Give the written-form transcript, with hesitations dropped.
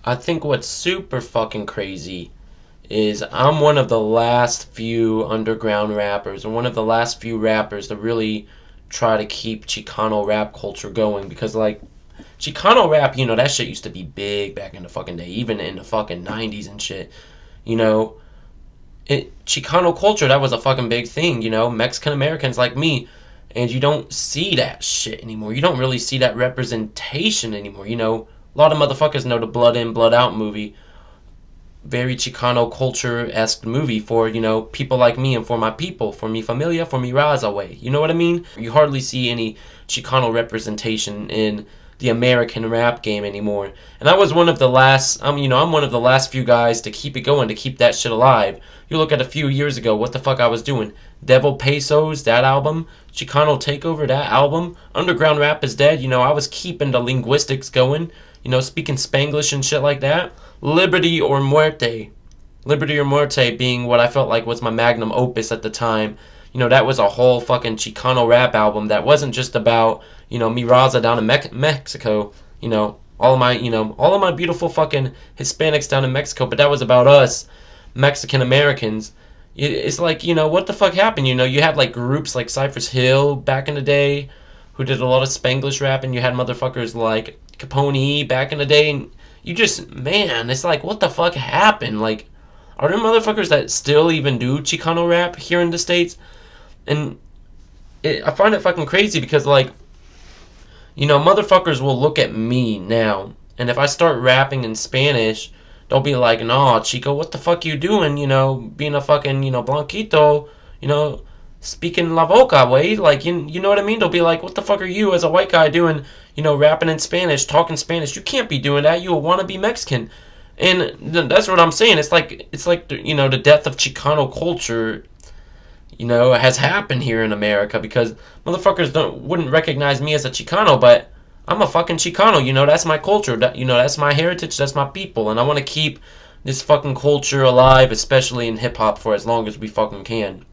I think what's super fucking crazy is I'm one of the last few underground rappers, or one of the last few rappers to really try to keep Chicano rap culture going. Because, like, Chicano rap, that shit used to be big back in the fucking day, even in the fucking 90s and shit. You know, Chicano culture, that was a fucking big thing, Mexican Americans like me. And you don't see that shit anymore. You don't really see that representation anymore. A lot of motherfuckers know the Blood In, Blood Out movie. Very Chicano culture-esque movie for, people like me and for my people. For mi familia, for mi raza way. You know what I mean? You hardly see any Chicano representation in the American rap game anymore. And I was one of the last, I'm one of the last few guys to keep it going, to keep that shit alive. You look at a few years ago, what the fuck I was doing. Devil Pesos, that album. Chicano Takeover, that album. Underground Rap is Dead. I was keeping the linguistics going. Speaking Spanglish and shit like that. Liberty or Muerte. Liberty or Muerte being what I felt like was my magnum opus at the time. That was a whole fucking Chicano rap album that wasn't just about, mi raza down in Mexico. All of my beautiful fucking Hispanics down in Mexico, but that was about us, Mexican Americans. It's like, what the fuck happened? You had like groups like Cypress Hill back in the day who did a lot of Spanglish rap, and you had motherfuckers like Capone back in the day, and you just, man, it's like, what the fuck happened? Like, are there motherfuckers that still even do Chicano rap here in the States? And I find it fucking crazy because, like, motherfuckers will look at me now, and if I start rapping in Spanish, they'll be like, "No, Chico, what the fuck you doing? Being a fucking, blanquito, speaking la boca, way." Like, you know what I mean? They'll be like, "What the fuck are you as a white guy doing, rapping in Spanish, talking Spanish? You can't be doing that. You a wannabe Mexican." And that's what I'm saying. It's like the death of Chicano culture, has happened here in America because motherfuckers wouldn't recognize me as a Chicano, but I'm a fucking Chicano. That's my culture. That's my heritage. That's my people, and I want to keep this fucking culture alive, especially in hip hop, for as long as we fucking can.